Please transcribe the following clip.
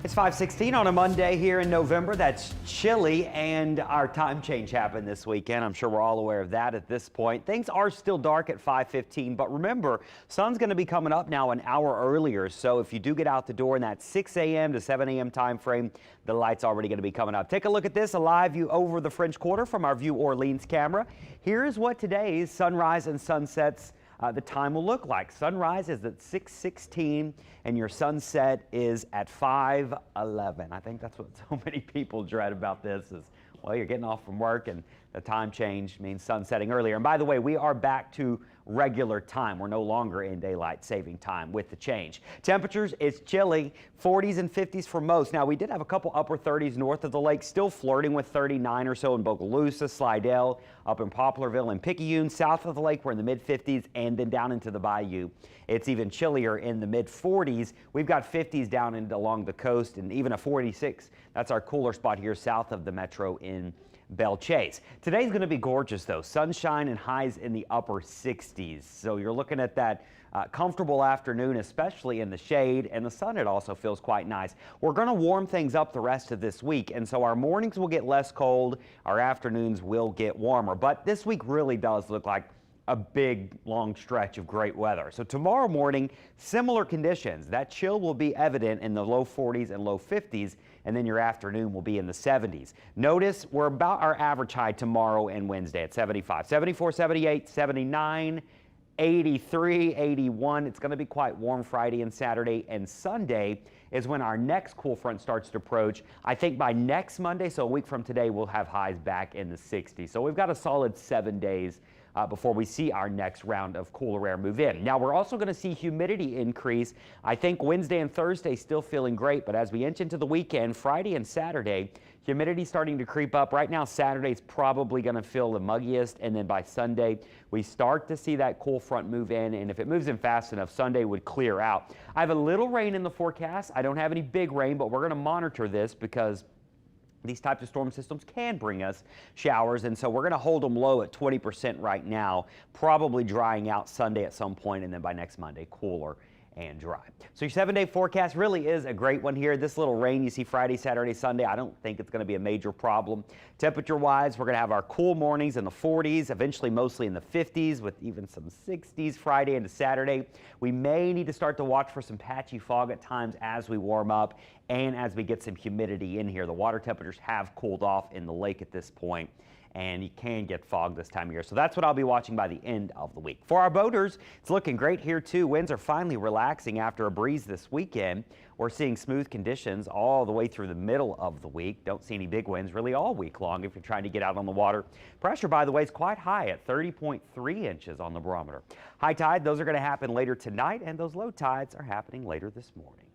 It's 5:16 on a Monday here in November. That's chilly, and our time change happened this weekend. I'm sure we're all aware of that at this point. Things are still dark at 5:15, but remember, sun's going to be coming up now an hour earlier. So if you do get out the door in that 6 a.m. to 7 a.m. time frame, the light's already going to be coming up. Take a look at this, a live view over the French Quarter from our View Orleans camera. Here's what today's sunrise and sunsets the time will look like. Sunrise is at 6:16 and your sunset is at 5:11. I think that's what so many people dread about this is, well, you're getting off from work and the time change means sun setting earlier. And by the way, we are back to regular time. We're no longer in daylight saving time with the change. Temperatures, it's chilly, 40s and 50s for most. Now, we did have a couple upper 30s north of the lake, still flirting with 39 or so in Bogalusa, Slidell, up in Poplarville and Picayune. South of the lake, we're in the mid 50s, and then down into the bayou, it's even chillier in the mid 40s. We've got 50s down and along the coast and even a 46. That's our cooler spot here south of the metro in Belle Chase. Today's going to be gorgeous though. Sunshine and highs in the upper 60s. So you're looking at that comfortable afternoon, especially in the shade, and the sun, it also feels quite nice. We're going to warm things up the rest of this week, and so our mornings will get less cold, our afternoons will get warmer. But this week really does look like a big long stretch of great weather. So tomorrow morning, similar conditions. That chill will be evident in the low 40s and low 50s, and then your afternoon will be in the 70s. Notice we're about our average high tomorrow and Wednesday at 75, 74, 78, 79, 83, 81. It's going to be quite warm Friday and Saturday, and Sunday is when our next cool front starts to approach. I think by next Monday, so a week from today, we'll have highs back in the 60s. So we've got a solid 7 days before we see our next round of cooler air move in. Now, we're also going to see humidity increase. I think Wednesday and Thursday still feeling great, but as we inch into the weekend, Friday and Saturday, humidity starting to creep up. Right now, Saturday's probably going to feel the muggiest, and then by Sunday, we start to see that cool front move in, and if it moves in fast enough, Sunday would clear out. I have a little rain in the forecast. I don't have any big rain, but we're going to monitor this because these types of storm systems can bring us showers, and so we're going to hold them low at 20% right now, probably drying out Sunday at some point, and then by next Monday, cooler and dry. So your 7-day forecast really is a great one here. This little rain you see Friday, Saturday, Sunday, I don't think it's going to be a major problem. Temperature-wise, we're going to have our cool mornings in the 40s, eventually mostly in the 50s with even some 60s Friday into Saturday. We may need to start to watch for some patchy fog at times as we warm up and as we get some humidity in here. The water temperatures have cooled off in the lake at this point, and you can get fog this time of year. So that's what I'll be watching by the end of the week. For our boaters, it's looking great here too. Winds are finally relaxing after a breeze this weekend. We're seeing smooth conditions all the way through the middle of the week. Don't see any big winds really all week long if you're trying to get out on the water. Pressure, by the way, is quite high at 30.3 inches on the barometer. High tide, those are going to happen later tonight, and those low tides are happening later this morning.